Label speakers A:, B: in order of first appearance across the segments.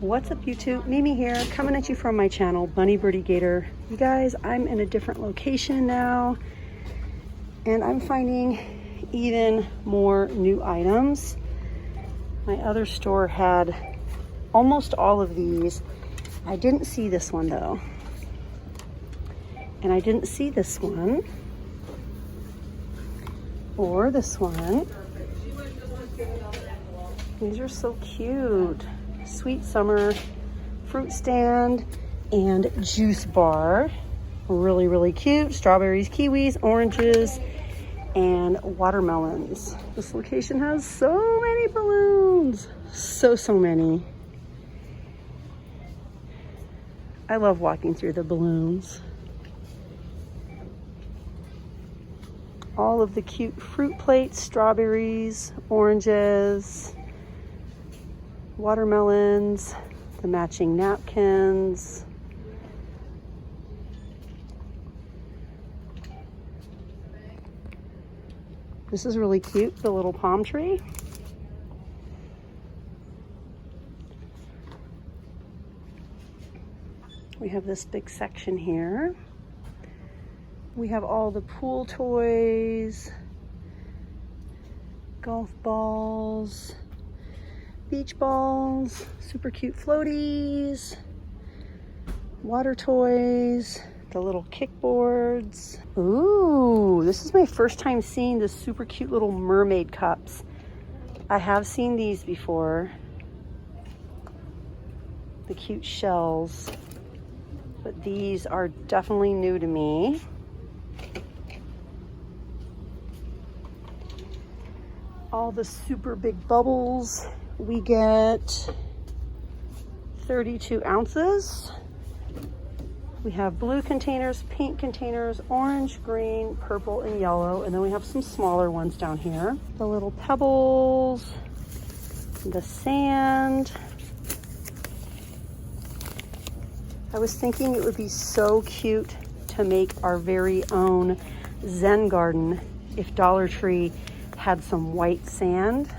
A: What's up YouTube? Mimi here, coming at you from my channel, Bunny Birdy Gator. You guys, I'm in a different location now, and I'm finding even more new items. My other store had almost all of these. I didn't see this one though. And I didn't see this one. Or this one. These are so cute. Sweet summer fruit stand and juice bar. Really, really cute. Strawberries, kiwis, oranges, and watermelons. This location has so many balloons. So many. I love walking through the balloons. All of the cute fruit plates, strawberries, oranges, watermelons, the matching napkins. This is really cute, the little palm tree. We have this big section here. We have all the pool toys, golf balls, beach balls, super cute floaties, water toys, the little kickboards. Ooh, this is my first time seeing the super cute little mermaid cups. I have seen these before, the cute shells, but these are definitely new to me. All the super big bubbles. We get 32 ounces. We have blue containers, pink containers, orange, green, purple, and yellow. And then we have some smaller ones down here. The little pebbles, the sand. I was thinking it would be so cute to make our very own Zen garden if Dollar Tree had some white sand.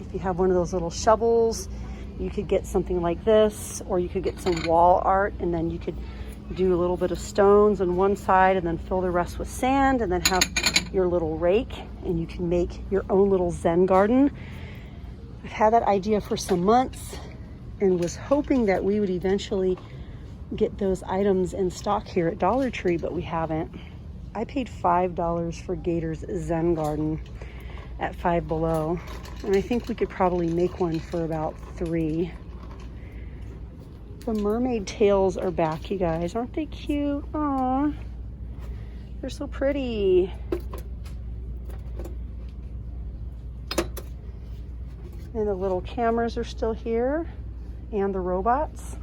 A: If you have one of those little shovels, you could get something like this, or you could get some wall art, and then you could do a little bit of stones on one side and then fill the rest with sand, and then have your little rake, and you can make your own little Zen garden. I've had that idea for some months and was hoping that we would eventually get those items in stock here at Dollar Tree, but we haven't. I paid $5 for Gator's Zen garden at Five Below, and I think we could probably make one for about $3. The mermaid tails are back, you guys. Aren't they cute? Aw, they're so pretty. And the little cameras are still here, and the robots.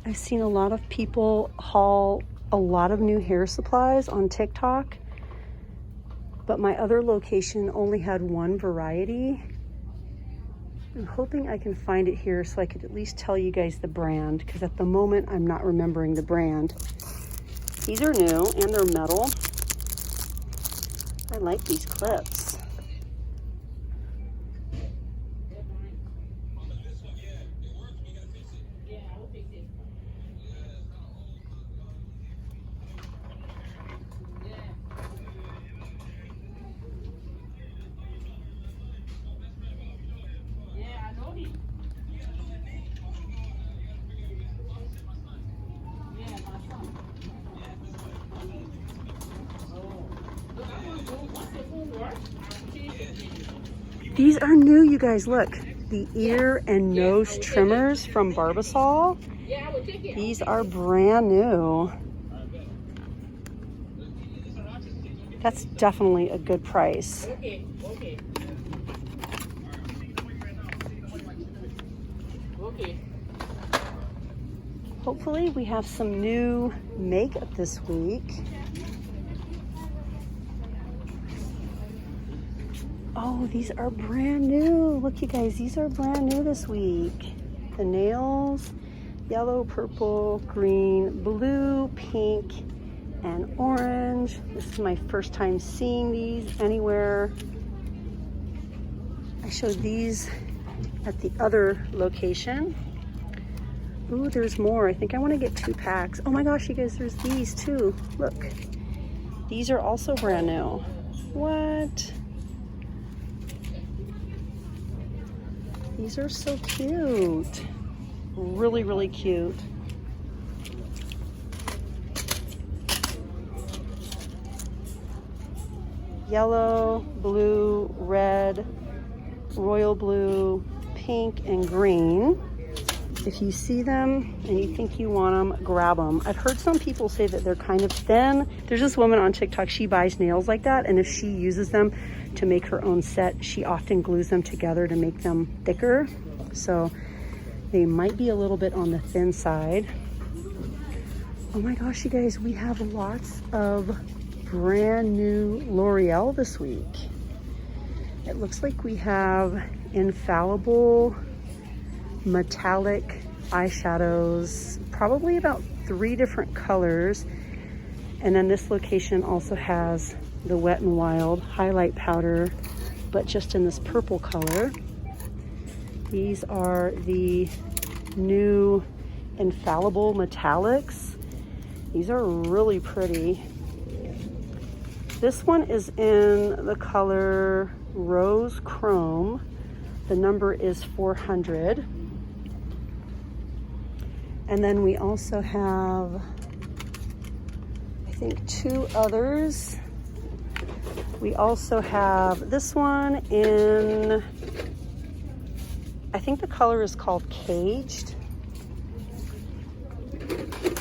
A: I've seen a lot of people haul a lot of new hair supplies on TikTok, but my other location only had one variety. I'm hoping I can find it here so I could at least tell you guys the brand, because at the moment I'm not remembering the brand. These are new and they're metal. I like these clips. These are new, you guys. Look, the ear and nose trimmers from Barbasol. These are brand new. That's definitely a good price. Hopefully we have some new makeup this week. Oh, these are brand new. Look, you guys, these are brand new this week. The nails, yellow, purple, green, blue, pink, and orange. This is my first time seeing these anywhere. I showed these at the other location. Ooh, there's more. I think I want to get 2 packs. Oh my gosh, you guys, there's these too. Look, these are also brand new. What? These are so cute. Really, really cute. Yellow, blue, red, royal blue, pink, and green. If you see them and you think you want them, grab them. I've heard some people say that they're kind of thin. There's this woman on TikTok, she buys nails like that, and if she uses them to make her own set, she often glues them together to make them thicker. So they might be a little bit on the thin side. Oh my gosh, you guys, we have lots of brand new L'Oreal this week. It looks like we have infallible metallic eyeshadows, probably about 3 different colors. And then this location also has the Wet n Wild highlight powder, but just in this purple color. These are the new infallible metallics. These are really pretty. This one is in the color Rose Chrome. The number is 400. And then we also have, I think, 2 others. We also have this one in, I think the color is called Caged.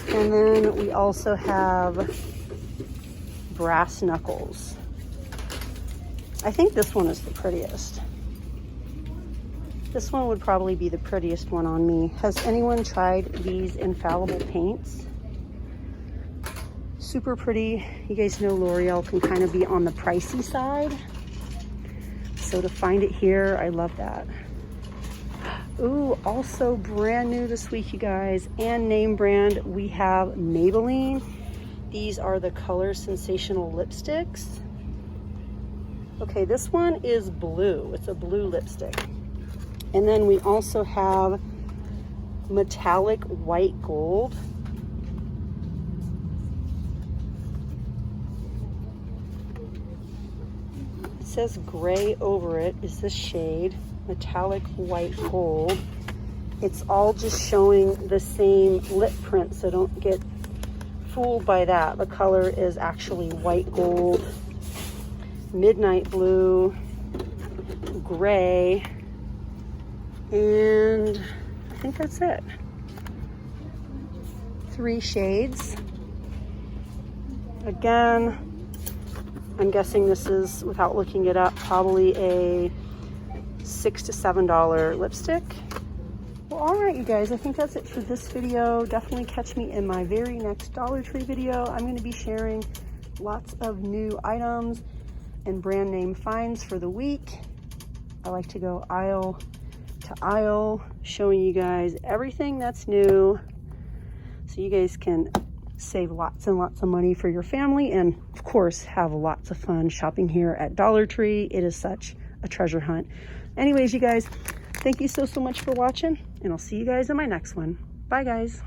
A: And then we also have Brass Knuckles. I think this one is the prettiest. This one would probably be the prettiest one on me. Has anyone tried these infallible paints? Super pretty. You guys know L'Oreal can kind of be on the pricey side. So to find it here, I love that. Ooh, also brand new this week, you guys, and name brand, we have Maybelline. These are the Color Sensational lipsticks. Okay, this one is blue. It's a blue lipstick. And then we also have metallic white gold. It says gray over it is this shade, metallic white gold. It's all just showing the same lip print, so don't get fooled by that. The color is actually white gold, midnight blue, gray, and I think that's it. 3 shades. Again, I'm guessing this is, without looking it up, probably a $6 to $7 lipstick. Well, all right, you guys, I think that's it for this video. Definitely catch me in my very next Dollar Tree video. I'm going to be sharing lots of new items and brand name finds for the week. I like to go aisle to aisle, showing you guys everything that's new, so you guys can save lots and lots of money for your family, and of course have lots of fun shopping here at Dollar Tree. It is such a treasure hunt. Anyways, you guys, thank you so much for watching, and I'll see you guys in my next one. Bye, guys.